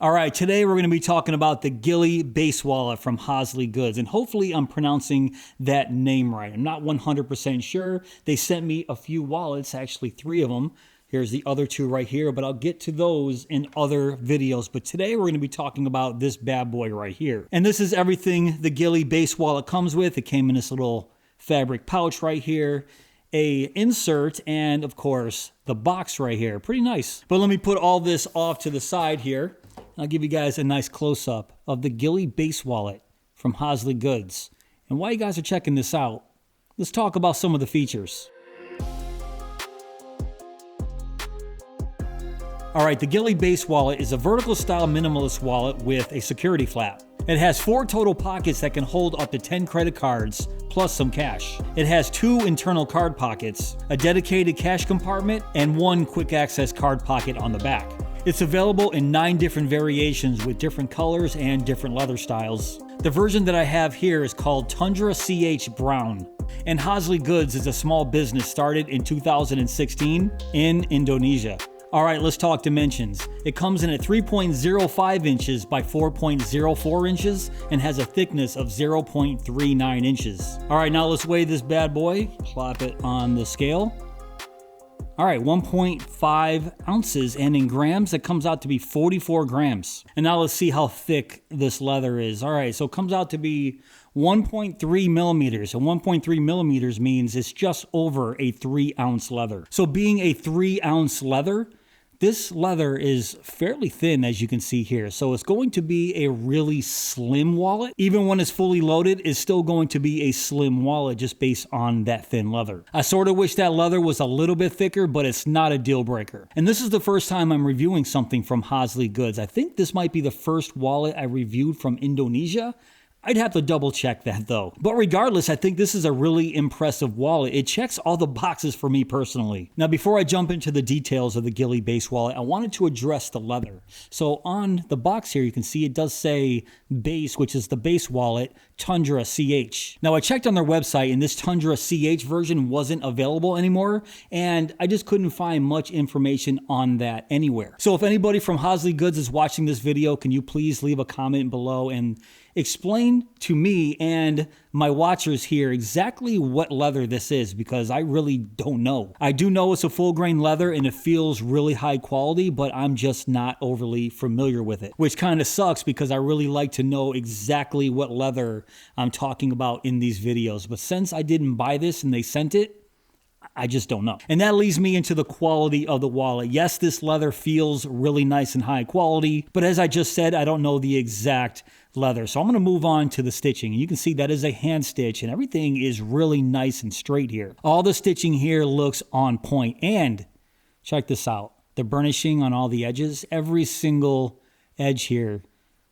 All right, today we're going to be talking about the Gili Base Wallet from HoslyGoods, and hopefully I'm pronouncing that name right. I'm not 100% sure. They sent me a few wallets, actually 3 of them. Here's the other 2 right here, but I'll get to those in other videos. But today we're going to be talking about this bad boy right here. And this is everything the Gili Base Wallet comes with. It came in this little fabric pouch right here, a insert, and of course the box right here. Pretty nice. But let me put all this off to the side here. I'll give you guys a nice close-up of the Gili Base Wallet from HoslyGoods. And while you guys are checking this out, let's talk about some of the features. All right, the Gili Base Wallet is a vertical style minimalist wallet with a security flap. It has 4 total pockets that can hold up to 10 credit cards plus some cash. It has 2 internal card pockets, a dedicated cash compartment, and 1 quick access card pocket on the back. It's available in 9 different variations with different colors and different leather styles. The version that I have here is called Tundra CH Brown. And HoslyGoods is a small business started in 2016 in Indonesia. All right, let's talk dimensions. It comes in at 3.05 inches by 4.04 inches and has a thickness of 0.39 inches. All right, now let's weigh this bad boy. Plop it on the scale. All right, 1.5 ounces, and in grams, it comes out to be 44 grams. And now let's see how thick this leather is. All right, so it comes out to be 1.3 millimeters, and 1.3 millimeters means it's just over a 3-ounce leather. So being a 3-ounce leather, this leather is fairly thin, as you can see here. So it's going to be a really slim wallet. Even when it's fully loaded, it's still going to be a slim wallet just based on that thin leather. I sort of wish that leather was a little bit thicker, but it's not a deal breaker. And this is the first time I'm reviewing something from HoslyGoods. I think this might be the first wallet I reviewed from Indonesia. I'd have to double check that though. But regardless, I think this is a really impressive wallet. It checks all the boxes for me personally. Now, before I jump into the details of the Gili Base Wallet, I wanted to address the leather. So on the box here, you can see it does say Base, which is the base wallet, Tundra CH. Now, I checked on their website and this Tundra CH version wasn't available anymore, and I just couldn't find much information on that anywhere. So if anybody from HoslyGoods is watching this video, can you please leave a comment below and explain to me and my watchers here exactly what leather this is, because I really don't know. I do know it's a full grain leather and it feels really high quality, but I'm just not overly familiar with it, which kind of sucks because I really like to know exactly what leather I'm talking about in these videos. But since I didn't buy this and they sent it, I just don't know. And that leads me into the quality of the wallet. Yes, this leather feels really nice and high quality, but as I just said, I don't know the exact leather. So I'm going to move on to the stitching. And you can see that is a hand stitch and everything is really nice and straight here. All the stitching here looks on point. And check this out. The burnishing on all the edges, every single edge here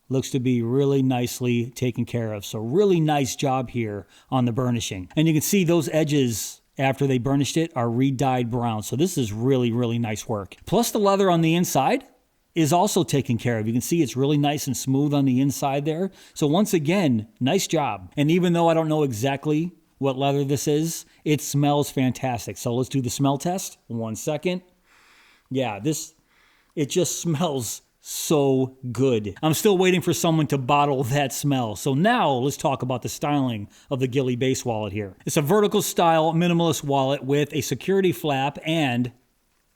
looks to be really nicely taken care of. So really nice job here on the burnishing. And you can see those edges after they burnished it are re-dyed brown. So this is really, really nice work. Plus the leather on the inside is also taken care of. You can see it's really nice and smooth on the inside there. So once again, nice job. And even though I don't know exactly what leather this is, it smells fantastic. So let's do the smell test. 1 second. Yeah, it just smells so good. I'm still waiting for someone to bottle that smell. So now let's talk about the styling of the Gili Base Wallet here. It's a vertical style minimalist wallet with a security flap and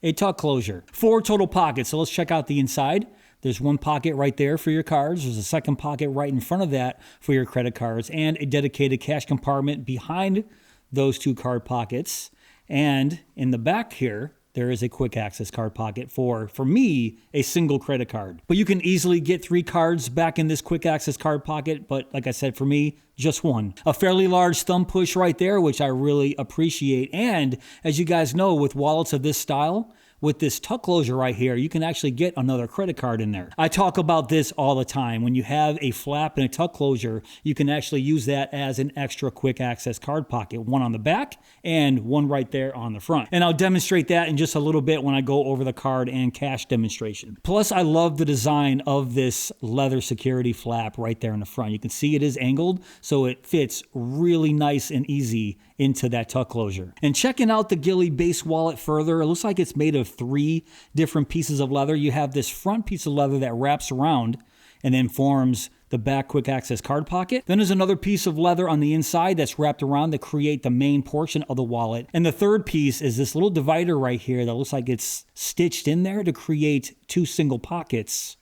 a tuck closure. 4 total pockets. So let's check out the inside. There's 1 pocket right there for your cards. There's a second pocket right in front of that for your credit cards, and a dedicated cash compartment behind those 2 card pockets. And in the back here, there is a quick access card pocket for me, a single credit card. But you can easily get 3 cards back in this quick access card pocket. But like I said, for me, just 1. A fairly large thumb push right there, which I really appreciate. And as you guys know, with wallets of this style, with this tuck closure right here, you can actually get another credit card in there. I talk about this all the time. When you have a flap and a tuck closure, you can actually use that as an extra quick access card pocket. 1 on the back and 1 right there on the front. And I'll demonstrate that in just a little bit when I go over the card and cash demonstration. Plus, I love the design of this leather security flap right there in the front. You can see it is angled, so it fits really nice and easy into that tuck closure. And checking out the Gili Base Wallet further, it looks like it's made of 3 different pieces of leather. You have this front piece of leather that wraps around and then forms the back quick access card pocket. Then there's another piece of leather on the inside that's wrapped around to create the main portion of the wallet. And the third piece is this little divider right here that looks like it's stitched in there to create 2 single pockets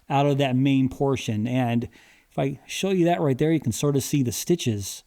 out of that main portion. And if I show you that right there, you can sort of see the stitches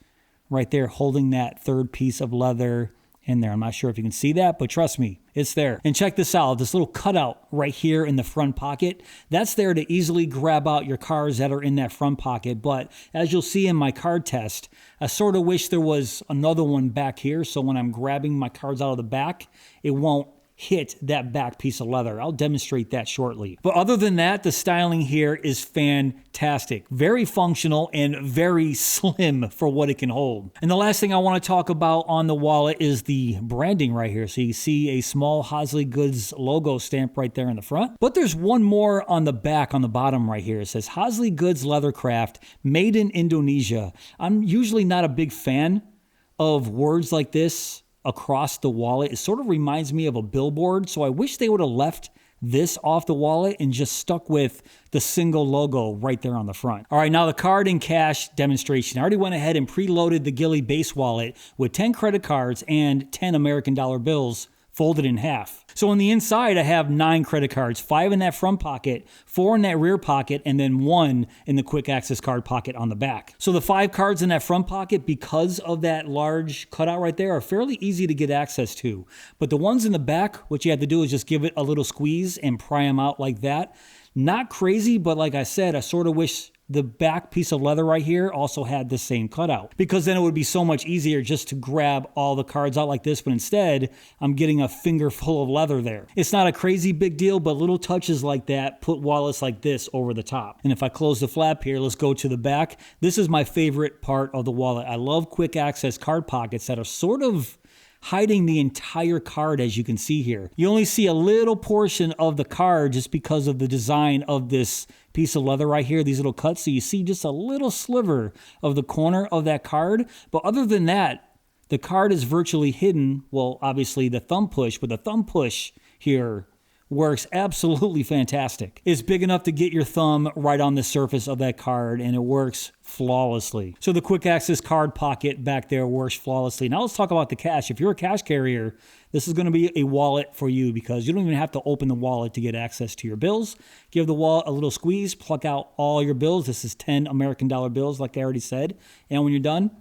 right there holding that third piece of leather in there. I'm not sure if you can see that, but trust me, it's there. And check this out, this little cutout right here in the front pocket, that's there to easily grab out your cards that are in that front pocket. But as you'll see in my card test, I sort of wish there was another one back here, so when I'm grabbing my cards out of the back, it won't hit that back piece of leather. I'll demonstrate that shortly. But other than that, the styling here is fantastic. Very functional and very slim for what it can hold. And the last thing I want to talk about on the wallet is the branding right here. So you see a small HoslyGoods logo stamp right there in the front. But there's one more on the back on the bottom right here. It says HoslyGoods Leathercraft, made in Indonesia. I'm usually not a big fan of words like this across the wallet. It sort of reminds me of a billboard, so I wish they would have left this off the wallet and just stuck with the single logo right there on the front. All right, now the card and cash demonstration. I already went ahead and preloaded the Gili Base Wallet with 10 credit cards and 10 American dollar bills folded in half. So on the inside, I have 9 credit cards, 5 in that front pocket, 4 in that rear pocket, and then 1 in the quick access card pocket on the back. So the 5 cards in that front pocket, because of that large cutout right there, are fairly easy to get access to. But the ones in the back, what you have to do is just give it a little squeeze and pry them out like that. Not crazy, but like I said, I sort of wish the back piece of leather right here also had the same cutout, because then it would be so much easier just to grab all the cards out like this, but instead I'm getting a finger full of leather there. It's not a crazy big deal, but little touches like that put wallets like this over the top. And if I close the flap here, let's go to the back. This is my favorite part of the wallet. I love quick access card pockets that are sort of hiding the entire card, as you can see here. You only see a little portion of the card just because of the design of this piece of leather right here, these little cuts. So you see just a little sliver of the corner of that card. But other than that, the card is virtually hidden. Well, obviously the thumb push, but the thumb push here works absolutely fantastic. It's big enough to get your thumb right on the surface of that card, and it works flawlessly. So the quick access card pocket back there works flawlessly. Now let's talk about the cash. If you're a cash carrier, this is going to be a wallet for you, because you don't even have to open the wallet to get access to your bills. Give the wallet a little squeeze, pluck out all your bills. This is 10 American dollar bills, like I already said. And when you're done,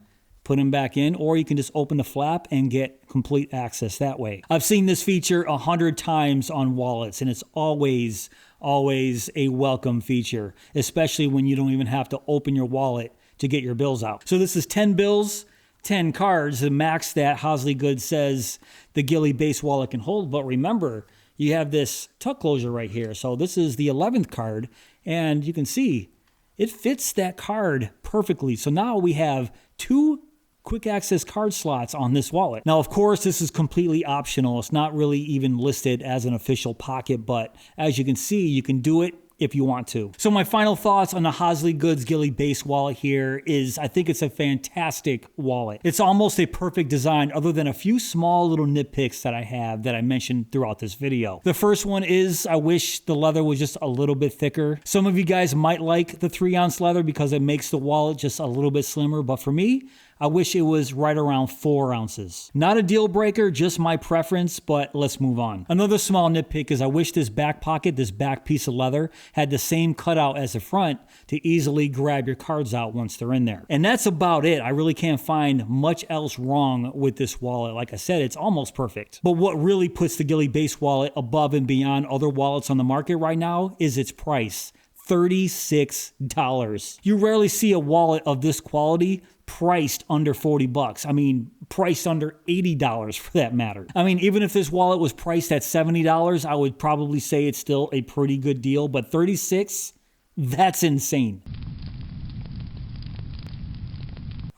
put them back in, or you can just open the flap and get complete access that way. I've seen this feature 100 times on wallets, and it's always a welcome feature, especially when you don't even have to open your wallet to get your bills out. So this is 10 bills, 10 cards, the max that HoslyGoods says the Gili Base Wallet can hold. But remember, you have this tuck closure right here. So this is the 11th card, and you can see it fits that card perfectly. So now we have 2 quick access card slots on this wallet. Now, of course, this is completely optional. It's not really even listed as an official pocket, but as you can see, you can do it if you want to. So my final thoughts on the HoslyGoods Gili Base Wallet here is I think it's a fantastic wallet. It's almost a perfect design, other than a few small little nitpicks that I have that I mentioned throughout this video. The first one is I wish the leather was just a little bit thicker. Some of you guys might like the 3-ounce leather because it makes the wallet just a little bit slimmer, but for me, I wish it was right around 4 ounces. Not a deal breaker, just my preference, but let's move on. Another small nitpick is I wish this back pocket, this back piece of leather, had the same cutout as the front to easily grab your cards out once they're in there. And that's about it. I really can't find much else wrong with this wallet. Like I said, it's almost perfect. But what really puts the Gili Base Wallet above and beyond other wallets on the market right now is its price. $36. You rarely see a wallet of this quality priced under 40 bucks. I mean, priced under $80 for that matter. I mean, even if this wallet was priced at $70, I would probably say it's still a pretty good deal, but 36, that's insane.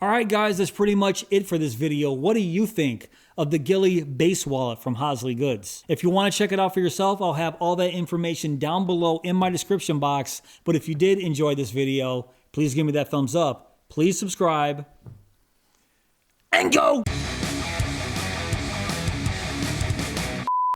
All right, guys, that's pretty much it for this video. What do you think of the Gili Base Wallet from HoslyGoods? If you want to check it out for yourself, I'll have all that information down below in my description box. But if you did enjoy this video, please give me that thumbs up. Please subscribe and go!